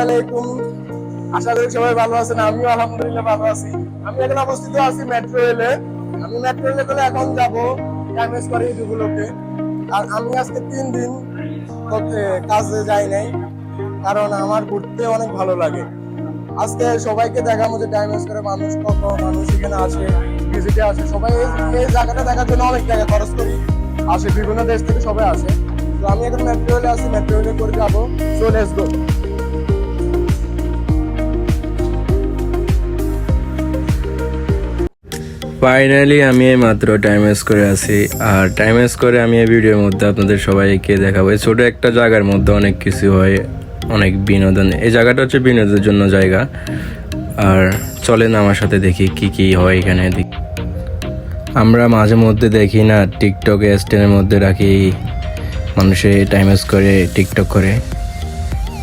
আলাইকুম। আশা করি সবাই ভালো আছেন, আমিও আলহামদুলিল্লাহ ভালো আছি। আমি এখন অবস্থিত আছি মেট্রো রেলে। আমি মেট্রো রেলে করে এখন যাবো টাইমস করে ইউটিউবগুলোকে। আর আমি আজকে 3 দিন কাজে যাই নাই, কারণ আমার ঘুরতে অনেক ভালো লাগে। আজকে সবাইকে দেখাবো যে টাইমস করে মানুষ কত মানুষ এখানে আসে, ভিজিটে আসে। সবাই এই জায়গাটা দেখার জন্য অনেক টাকা খরচ করি আসে, বিভিন্ন দেশ থেকে সবাই আসে। তো আমি এখন মেট্রো রেলে আছি, মেট্রো রেলে করে যাবো। So let's go. ফাইনালি আমি এই মাত্র টাইম ওয়েস্ট করে আছি। আর টাইম ওয়েস্ট করে আমি এই ভিডিওর মধ্যে আপনাদের সবাইকে দেখাবো। এই ছোটো একটা জায়গার মধ্যে অনেক কিছু হয়, অনেক বিনোদন। এই জায়গাটা হচ্ছে বিনোদনের জন্য জায়গা। আর চলেন আমার সাথে দেখি কি কি হয় এখানে। আমরা মাঝে মধ্যে দেখি না টিকটকে স্ট্যান্ডের মধ্যে রাখি মানুষে টাইম ওয়েস্ট করে টিকটক করে।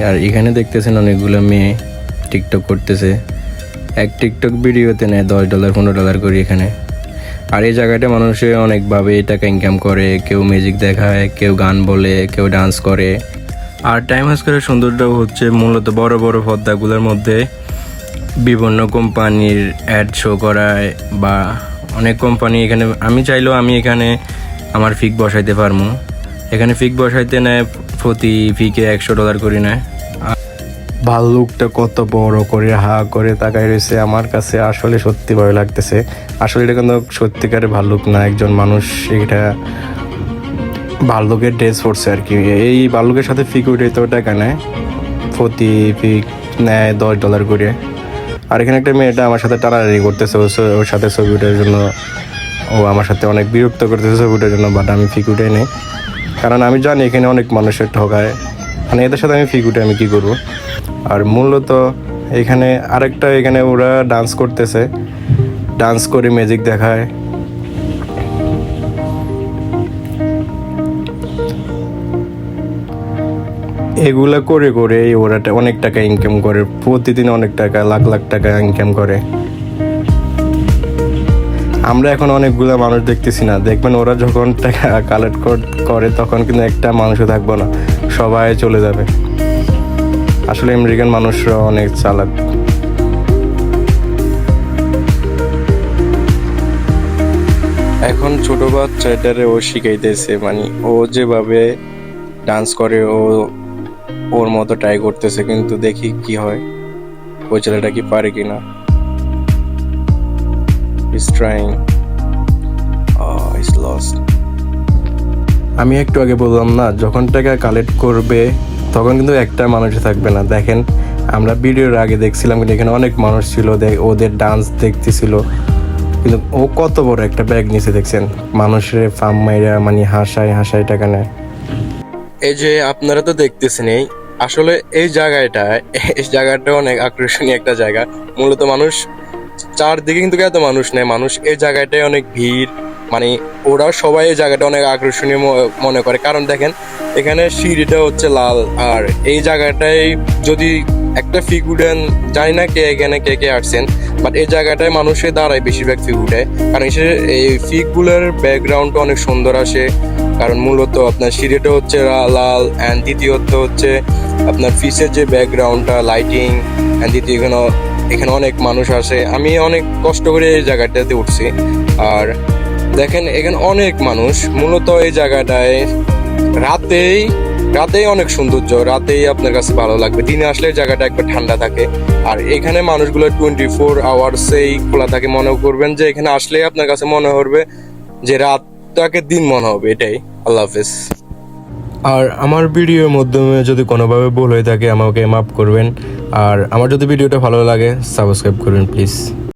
আর এখানে দেখতেছেন অনেকগুলো মেয়ে টিকটক করতেছে। এক টিকটক ভিডিওতে নেয় $10 $15 করে এখানে। আর এই জায়গাটা মানুষে অনেকভাবে টাকা ইনকাম করে, কেউ মিউজিক দেখায়, কেউ গান বলে, কেউ ডান্স করে। আর টাইম ওয়েস্ট করে সৌন্দর্যটাও হচ্ছে মূলত বড় বড় পর্দাগুলোর মধ্যে বিভিন্ন কোম্পানির অ্যাড শো করায়, বা অনেক কোম্পানি এখানে। আমি চাইলেও আমি এখানে আমার ফিক বসাইতে পারবো। এখানে ফিক বসাইতে নেয় প্রতি ফিকে $100 করে নেয়। ভাল্লুকটা কত বড় করে হা করে তাকায় রয়েছে, আমার কাছে আসলে সত্যি ভয় লাগতেছে। আসলে এটা কিন্তু সত্যিকারের ভাল্লুক না, একজন মানুষ এটা ভাল্লুকের ড্রেস পরছে আর কি। এই ভাল্লুকের সাথে ফিক উঠে তো টাকা নেয়, প্রতি ফিক নেয় $10 করে। আর এখানে একটা মেয়েটা আমার সাথে টানাটানি করতেছে ওর সাথে ছবি ওঠার জন্য। ও আমার সাথে অনেক বিরক্ত করতেছে ছবি ওঠার জন্য, বাট আমি ফিক উঠে নেই, কারণ আমি জানি এখানে অনেক মানুষের ঠকায়। মানে এদের সাথে আমি ফিক উঠে আমি কী করবো। আর মূলত এখানে আরেকটা, এখানে ওরা ডান্স করতেছে, ডান্স করে মিউজিক দেখায়। এগুলা করে করে ওরা অনেক টাকা ইনকাম করে, প্রতিদিন অনেক টাকা, লাখ লাখ টাকা ইনকাম করে। আমরা এখন অনেকগুলা মানুষ দেখতেছি না, দেখবেন ওরা যখন টাকা কালেক্ট করে তখন কিন্তু একটা মানুষও থাকবো না, সবাই চলে যাবে। আসলে আমেরিকান মানুষরা অনেক চালাক। এখন ছোট বাচ্চাটারে ও শিখাইতেছে, মানে ও যেভাবে ডান্স করে ওর মতো ট্রাই করতেছে, কিন্তু দেখি কি হয়, ওই ছেলেটা কি পারে কিনা। He's trying. He's lost. আমি একটু আগে বললাম না, যখন টাকা কালেক্ট করবে তখন কিন্তু একটা মানুষ থাকবে না। দেখেন আমরা ভিডিওর আগে দেখছিলাম কিন্তু এখানে অনেক মানুষ ছিল, ওদের ডান্স দেখতেছিল, কিন্তু ও কত বড় একটা ব্যাগ নিচে দেখছেন। মানুষের ফার্ম মাইরা মানে হাসায় টাকা নেয়। এই যে আপনারা তো দেখতেছেন, আসলে এই জায়গাটা অনেক আকর্ষণীয় একটা জায়গা। মূলত মানুষ চারদিকে কিন্তু এত মানুষ নেই, মানুষ এই জায়গাটায় অনেক ভিড়। মানে ওরা সবাই এই জায়গাটা অনেক আকর্ষণীয় মনে করে, কারণ দেখেন এখানে সিঁড়িটা হচ্ছে লাল। আর এই জায়গাটায় যদি একটা ফিগ উঠেন, জানি না কে কে আসছেন, বাট এই জায়গাটায় মানুষে দাঁড়ায় বেশিরভাগ ফিগ উঠে, কারণ এই ফিগগুলোর ব্যাকগ্রাউন্ডটা অনেক সুন্দর আসে। কারণ মূলত আপনার সিঁড়িটা হচ্ছে লাল, অ্যান্ড দ্বিতীয়ত হচ্ছে আপনার ফিসের যে ব্যাকগ্রাউন্ডটা লাইটিং, অ্যান্ড দ্বিতীয় এখানে অনেক মানুষ আসে। আমি অনেক কষ্ট করে এই জায়গাটাতে উঠছি। আর দেখেন এখানে অনেক মানুষ। মূলত এই জায়গাটায় রাতেই অনেক সৌন্দর্য, রাতেই আপনার কাছে ভালো লাগবে। দিনে আসলে জায়গাটা একবার ঠান্ডা থাকে। আর এখানে মানুষগুলো 24 আওয়ার্সেই খোলা থাকে। মনে করবেন যে এখানে আসলে আপনার কাছে মনে হবে যে রাতটাকে দিন মনে হবে। এটাই। আল্লাহ হাফেজ। আর আমার ভিডিওর মাধ্যমে যদি কোনোভাবে ভুল হয়ে থাকে আমাকে মাফ করবেন। আর আমার যদি ভিডিওটা ভালো লাগে সাবস্ক্রাইব করবেন প্লিজ।